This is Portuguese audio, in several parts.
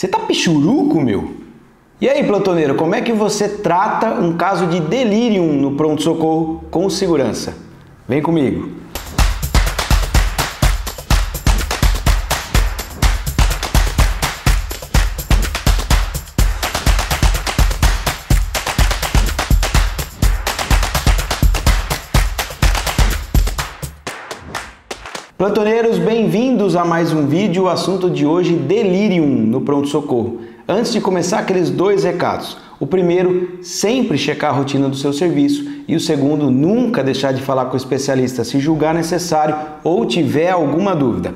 Você tá pichuruco, meu? E aí, plantoneiro, como é que você trata um caso de delírio no pronto-socorro com segurança? Vem comigo! Plantoneiros, bem-vindos a mais um vídeo. O assunto de hoje, delírio no pronto-socorro. Antes de começar, aqueles dois recados. O primeiro, sempre checar a rotina do seu serviço. E o segundo, nunca deixar de falar com o especialista se julgar necessário ou tiver alguma dúvida.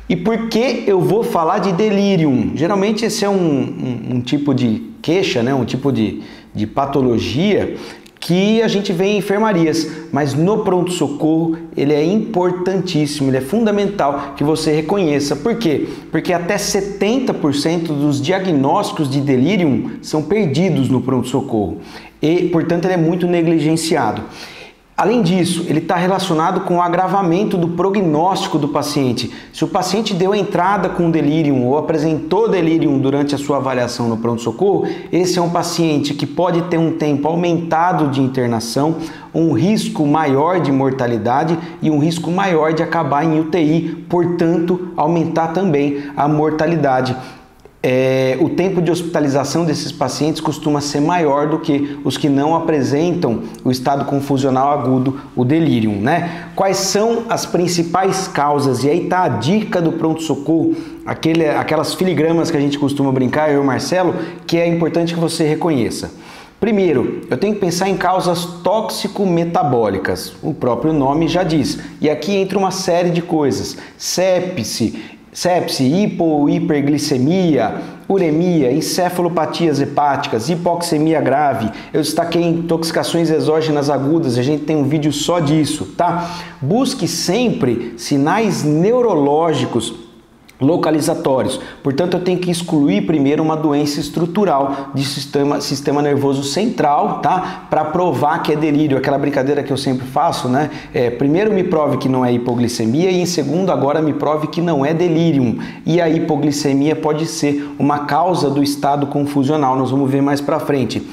E por que eu vou falar de delírio? Geralmente esse é um tipo de queixa, né? Um tipo de patologia que a gente vê em enfermarias, mas no pronto-socorro ele é importantíssimo, ele é fundamental que você reconheça. Por quê? Porque até 70% dos diagnósticos de delírio são perdidos no pronto-socorro e, portanto, ele é muito negligenciado. Além disso, ele está relacionado com o agravamento do prognóstico do paciente. Se o paciente deu entrada com delírio ou apresentou delírio durante a sua avaliação no pronto-socorro, esse é um paciente que pode ter um tempo aumentado de internação, um risco maior de mortalidade e um risco maior de acabar em UTI, portanto, aumentar também a mortalidade. O tempo de hospitalização desses pacientes costuma ser maior do que os que não apresentam o estado confusional agudo, o delírio, né? Quais são as principais causas? E aí tá a dica do pronto-socorro, aquelas filigramas que a gente costuma brincar, eu e o Marcelo, que é importante que você reconheça. Primeiro, eu tenho que pensar em causas tóxico-metabólicas, o próprio nome já diz. E aqui entra uma série de coisas: sepse, hiperglicemia, uremia, encefalopatias hepáticas, hipoxemia grave. Eu destaquei intoxicações exógenas agudas, a gente tem um vídeo só disso, tá? Busque sempre sinais neurológicos localizatórios. Portanto, eu tenho que excluir primeiro uma doença estrutural de sistema nervoso central, tá? Para provar que é delírio, aquela brincadeira que eu sempre faço, né? Primeiro me prove que não é hipoglicemia e em segundo agora me prove que não é delírio. E a hipoglicemia pode ser uma causa do estado confusional, nós vamos ver mais para frente.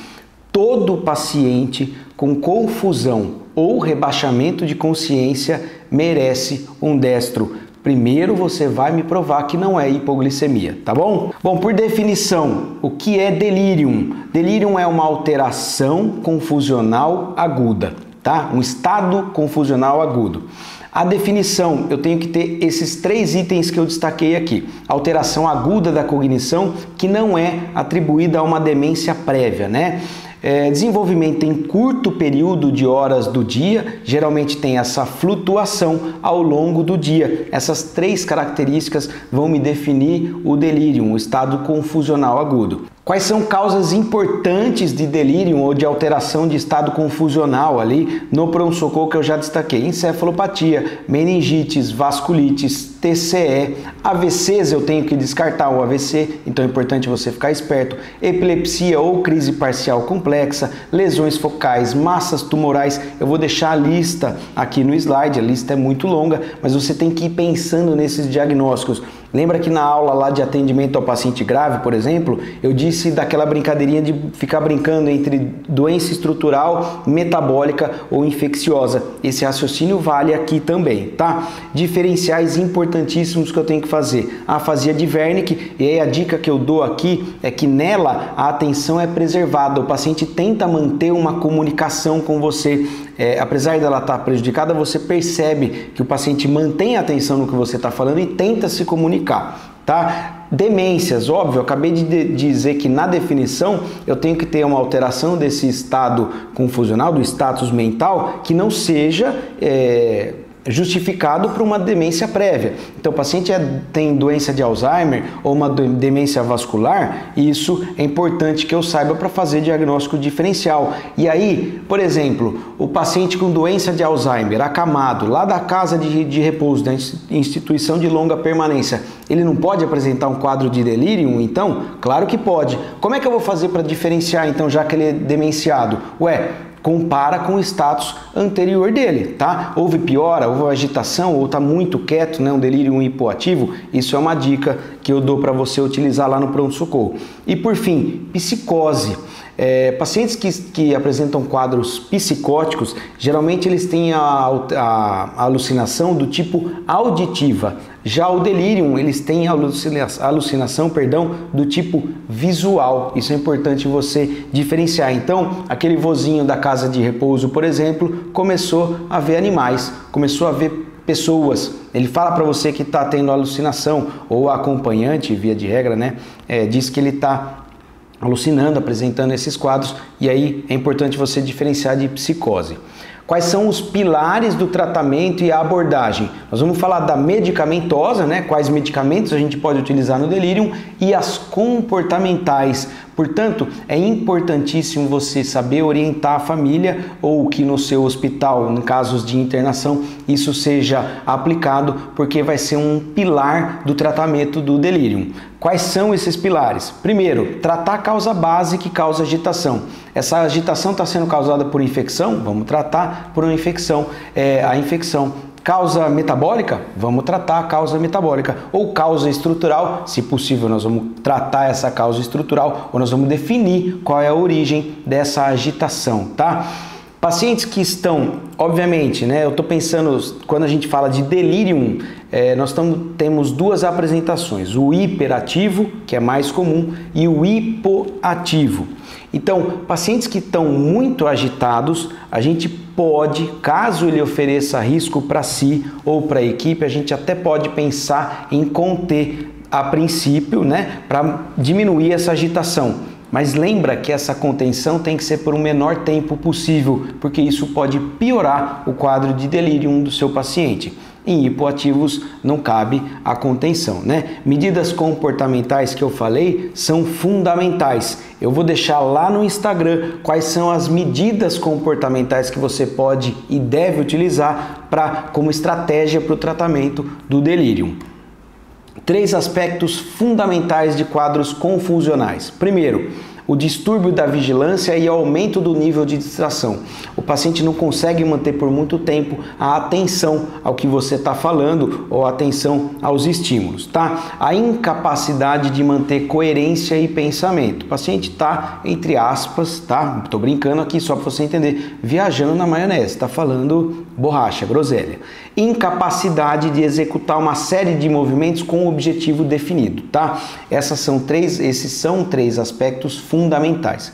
Todo paciente com confusão ou rebaixamento de consciência merece um destro. Primeiro você vai me provar que não é hipoglicemia, tá bom? Bom, por definição, o que é delírio? Delírio é uma alteração confusional aguda, tá? Um estado confusional agudo. A definição, eu tenho que ter esses três itens que eu destaquei aqui. Alteração aguda da cognição que não é atribuída a uma demência prévia, né? Desenvolvimento em curto período de horas do dia, geralmente tem essa flutuação ao longo do dia. Essas três características vão me definir o delírio, o estado confusional agudo. Quais são causas importantes de delírio ou de alteração de estado confusional ali no pronto-socorro que eu já destaquei? Encefalopatia, meningites, vasculites, TCE, AVCs eu tenho que descartar o AVC, então é importante você ficar esperto, epilepsia ou crise parcial complexa, lesões focais, massas tumorais. Eu vou deixar a lista aqui no slide, a lista é muito longa, mas você tem que ir pensando nesses diagnósticos. Lembra que na aula lá de atendimento ao paciente grave, por exemplo, eu disse daquela brincadeirinha de ficar brincando entre doença estrutural, metabólica ou infecciosa. Esse raciocínio vale aqui também, tá? Diferenciais importantíssimos que eu tenho que fazer. A afasia de Wernicke, e aí a dica que eu dou aqui é que nela a atenção é preservada. O paciente tenta manter uma comunicação com você. Apesar dela estar prejudicada, você percebe que o paciente mantém a atenção no que você está falando e tenta se comunicar, tá? Demências, óbvio, eu acabei de dizer que na definição eu tenho que ter uma alteração desse estado confusional, do status mental, que não seja justificado por uma demência prévia. Então, o paciente tem doença de Alzheimer ou uma demência vascular, e isso é importante que eu saiba para fazer diagnóstico diferencial. E aí, por exemplo, o paciente com doença de Alzheimer, acamado, lá da casa de repouso, da instituição de longa permanência, ele não pode apresentar um quadro de delírio, então? Claro que pode. Como é que eu vou fazer para diferenciar, então, já que ele é demenciado? compara com o status anterior dele, tá? Houve piora, houve agitação, ou está muito quieto, né? Um delírio hipoativo, isso é uma dica que eu dou para você utilizar lá no pronto-socorro. E por fim, psicose. Pacientes que apresentam quadros psicóticos, geralmente eles têm a alucinação do tipo auditiva. Já o delírio, eles têm a alucinação, do tipo visual. Isso é importante você diferenciar. Então, aquele vozinho da casa de repouso, por exemplo, começou a ver animais, começou a ver pessoas. Ele fala para você que está tendo alucinação, ou a acompanhante, via de regra, né, diz que ele está alucinando, apresentando esses quadros, e aí é importante você diferenciar de psicose. Quais são os pilares do tratamento e a abordagem? Nós vamos falar da medicamentosa, né? Quais medicamentos a gente pode utilizar no delírio, e as comportamentais. Portanto, é importantíssimo você saber orientar a família, ou que no seu hospital, em casos de internação, isso seja aplicado, porque vai ser um pilar do tratamento do delírio. Quais são esses pilares? Primeiro, tratar a causa base que causa agitação. Essa agitação está sendo causada por infecção? Vamos tratar por uma infecção. A infecção causa metabólica? Vamos tratar a causa metabólica. Ou causa estrutural? Se possível, nós vamos tratar essa causa estrutural, ou nós vamos definir qual é a origem dessa agitação, tá? Pacientes que estão, obviamente, né, eu estou pensando, quando a gente fala de delírio, nós temos duas apresentações, o hiperativo, que é mais comum, e o hipoativo. Então, pacientes que estão muito agitados, a gente pode, caso ele ofereça risco para si ou para a equipe, a gente até pode pensar em conter a princípio, né, para diminuir essa agitação. Mas lembra que essa contenção tem que ser por um menor tempo possível, porque isso pode piorar o quadro de delírio do seu paciente. Em hipoativos não cabe a contenção, né? Medidas comportamentais que eu falei são fundamentais. Eu vou deixar lá no Instagram quais são as medidas comportamentais que você pode e deve utilizar como estratégia para o tratamento do delírio. 3 aspectos fundamentais de quadros confusionais. Primeiro, o distúrbio da vigilância e o aumento do nível de distração. O paciente não consegue manter por muito tempo a atenção ao que você está falando ou a atenção aos estímulos, tá? A incapacidade de manter coerência e pensamento. O paciente está, entre aspas, tá? Tô brincando aqui só para você entender, viajando na maionese, está falando borracha, groselha. Incapacidade de executar uma série de movimentos com um objetivo definido, tá? Esses são três aspectos fundamentais.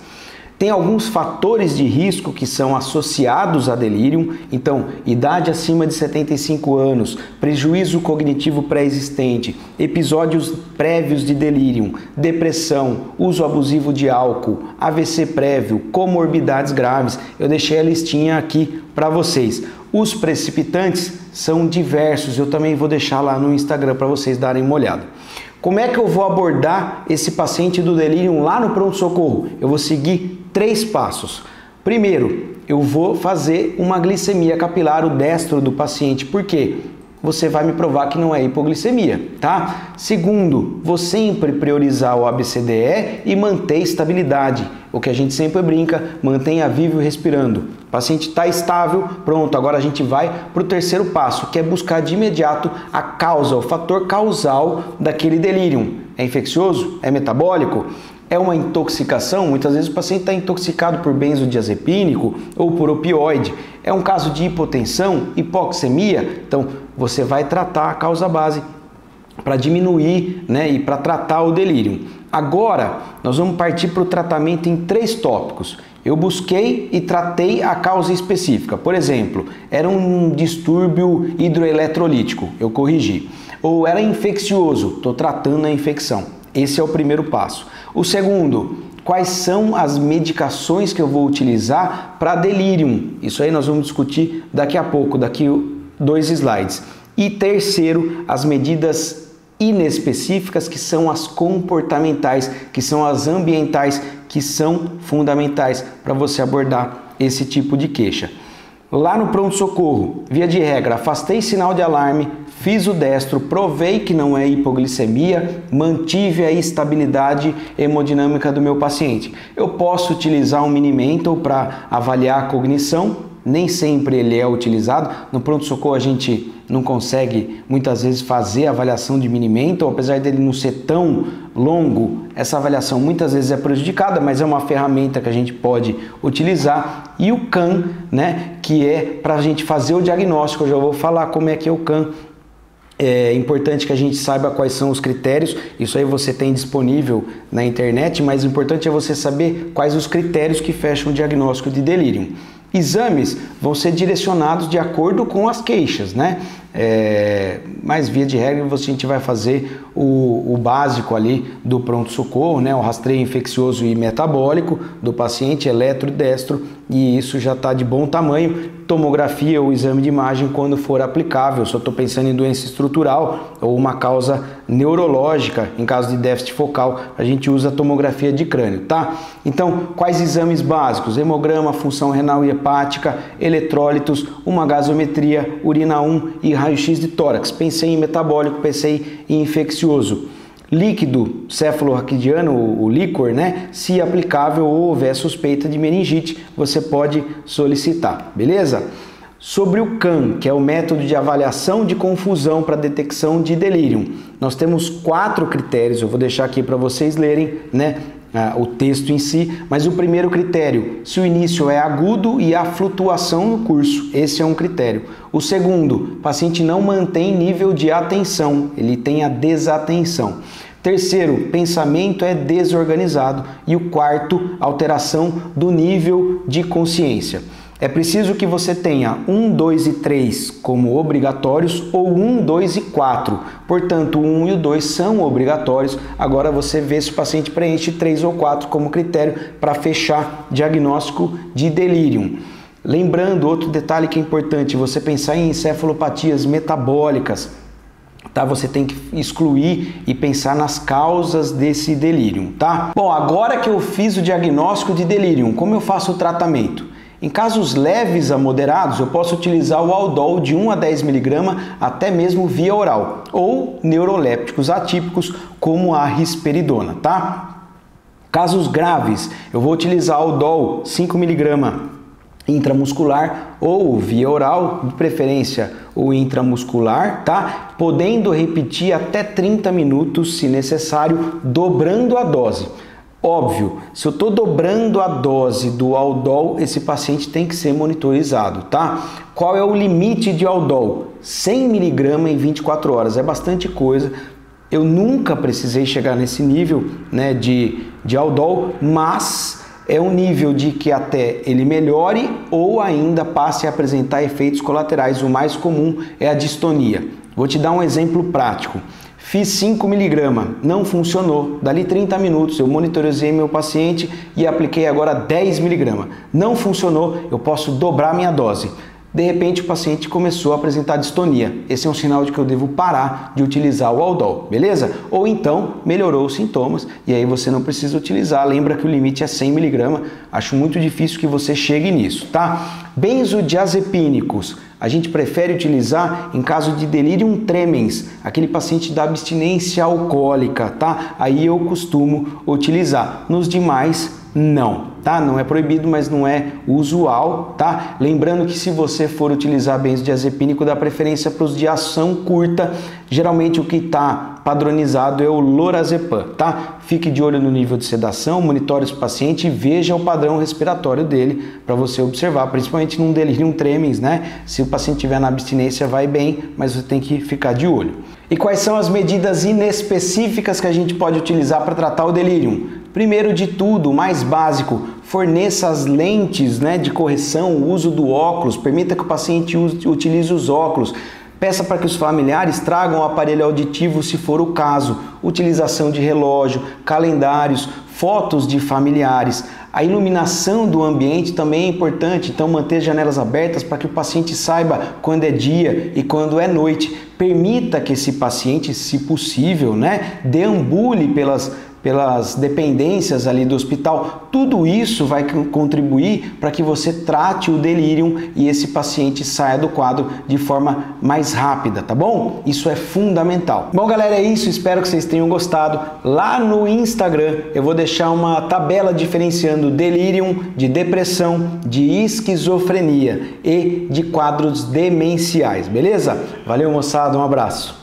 Tem alguns fatores de risco que são associados a delírio, então, idade acima de 75 anos, prejuízo cognitivo pré-existente, episódios prévios de delírio, depressão, uso abusivo de álcool, AVC prévio, comorbidades graves. Eu deixei a listinha aqui para vocês. Os precipitantes são diversos, eu também vou deixar lá no Instagram para vocês darem uma olhada. Como é que eu vou abordar esse paciente do delírio lá no pronto-socorro? Eu vou seguir 3 passos. Primeiro, eu vou fazer uma glicemia capilar, o destro do paciente. Por quê? Você vai me provar que não é hipoglicemia, tá? Segundo, vou sempre priorizar o ABCDE e manter estabilidade. O que a gente sempre brinca, mantenha vivo e respirando. O paciente está estável, pronto, agora a gente vai para o terceiro passo, que é buscar de imediato a causa, o fator causal daquele delírio. É infeccioso? É metabólico? É uma intoxicação? Muitas vezes o paciente está intoxicado por benzodiazepínico ou por opioide. É um caso de hipotensão, hipoxemia? Então, você vai tratar a causa base para diminuir, né, e para tratar o delírio. Agora, nós vamos partir para o tratamento em 3 tópicos. Eu busquei e tratei a causa específica. Por exemplo, era um distúrbio hidroeletrolítico, eu corrigi. Ou era infeccioso, estou tratando a infecção. Esse é o primeiro passo. O segundo, quais são as medicações que eu vou utilizar para delírio? Isso aí nós vamos discutir daqui a pouco, daqui 2 slides. E terceiro, as medidas inespecíficas, que são as comportamentais, que são as ambientais, que são fundamentais para você abordar esse tipo de queixa. lá no pronto-socorro, via de regra, afastei sinal de alarme, fiz o destro, provei que não é hipoglicemia, mantive a estabilidade hemodinâmica do meu paciente. Eu posso utilizar um Mini-Mental para avaliar a cognição, nem sempre ele é utilizado. No pronto-socorro a gente não consegue muitas vezes fazer a avaliação de Mini-Mental, apesar dele não ser tão longo, essa avaliação muitas vezes é prejudicada, mas é uma ferramenta que a gente pode utilizar. E o CAN, né, que é para a gente fazer o diagnóstico. Eu já vou falar como é que é o CAN. É importante que a gente saiba quais são os critérios, isso aí você tem disponível na internet, mas o importante é você saber quais os critérios que fecham o diagnóstico de delírio. Exames vão ser direcionados de acordo com as queixas, né? Mas via de regra a gente vai fazer o básico ali do pronto-socorro, né? O rastreio infeccioso e metabólico do paciente, eletro e destro, e isso já está de bom tamanho. Tomografia ou exame de imagem quando for aplicável, se eu estou pensando em doença estrutural ou uma causa neurológica, em caso de déficit focal, a gente usa a tomografia de crânio, tá? Então, quais exames básicos? Hemograma, função renal e hepática, eletrólitos, uma gasometria, urina 1 e raio-x de tórax. Pensei em metabólico, pensei em infeccioso. Líquido cefalorraquidiano, o líquor, né? Se aplicável ou houver suspeita de meningite, você pode solicitar, beleza? Sobre o CAN, que é o método de avaliação de confusão para detecção de delírio, nós temos 4 critérios, eu vou deixar aqui para vocês lerem, né? O texto em si, mas o primeiro critério, se o início é agudo e há flutuação no curso, esse é um critério. O segundo, o paciente não mantém nível de atenção, ele tem a desatenção. Terceiro, pensamento é desorganizado. E o quarto, alteração do nível de consciência. É preciso que você tenha 1, 2 e 3 como obrigatórios ou 1, 2 e 4. Portanto, o 1 e o 2 são obrigatórios. Agora você vê se o paciente preenche 3 ou 4 como critério para fechar diagnóstico de delírio. Lembrando, outro detalhe que é importante, você pensar em encefalopatias metabólicas, tá? Você tem que excluir e pensar nas causas desse delírio, tá? Bom, agora que eu fiz o diagnóstico de delírio, como eu faço o tratamento? Em casos leves a moderados, eu posso utilizar o Aldol de 1 a 10 mg até mesmo via oral, ou neurolépticos atípicos como a risperidona, tá? Casos graves, eu vou utilizar o Aldol 5 mg intramuscular ou via oral, de preferência o intramuscular, tá? Podendo repetir até 30 minutos, se necessário, dobrando a dose. Óbvio, se eu estou dobrando a dose do Aldol, esse paciente tem que ser monitorizado, tá? Qual é o limite de Aldol? 100 mg em 24 horas, é bastante coisa. Eu nunca precisei chegar nesse nível, né, de Aldol, mas é um nível de que até ele melhore ou ainda passe a apresentar efeitos colaterais. O mais comum é a distonia. Vou te dar um exemplo prático. Fiz 5 mg, não funcionou. Dali 30 minutos eu monitorizei meu paciente e apliquei agora 10 mg. Não funcionou, eu posso dobrar minha dose. De repente o paciente começou a apresentar distonia. Esse é um sinal de que eu devo parar de utilizar o Aldol, beleza? Ou então melhorou os sintomas e aí você não precisa utilizar. Lembra que o limite é 100 mg. Acho muito difícil que você chegue nisso, tá? Benzodiazepínicos. A gente prefere utilizar em caso de delirium tremens, aquele paciente da abstinência alcoólica, tá? Aí eu costumo utilizar. Nos demais, não, tá? Não é proibido, mas não é usual, tá? Lembrando que se você for utilizar benzodiazepínico, dá preferência para os de ação curta. Geralmente o que está padronizado é o lorazepam, tá? Fique de olho no nível de sedação, monitore esse paciente e veja o padrão respiratório dele para você observar, principalmente num delirium tremens, né? Se o paciente estiver na abstinência, vai bem, mas você tem que ficar de olho. E quais são as medidas inespecíficas que a gente pode utilizar para tratar o delírio? Primeiro de tudo, o mais básico, forneça as lentes, né, de correção, o uso do óculos, permita que o paciente utilize os óculos. Peça para que os familiares tragam o aparelho auditivo se for o caso. Utilização de relógio, calendários, fotos de familiares. A iluminação do ambiente também é importante, então manter janelas abertas para que o paciente saiba quando é dia e quando é noite. Permita que esse paciente, se possível, né, deambule pelas dependências ali do hospital, tudo isso vai contribuir para que você trate o delírio e esse paciente saia do quadro de forma mais rápida, tá bom? Isso é fundamental. Bom, galera, é isso. Espero que vocês tenham gostado. Lá no Instagram eu vou deixar uma tabela diferenciando delírio de depressão, de esquizofrenia e de quadros demenciais, beleza? Valeu, moçada, um abraço.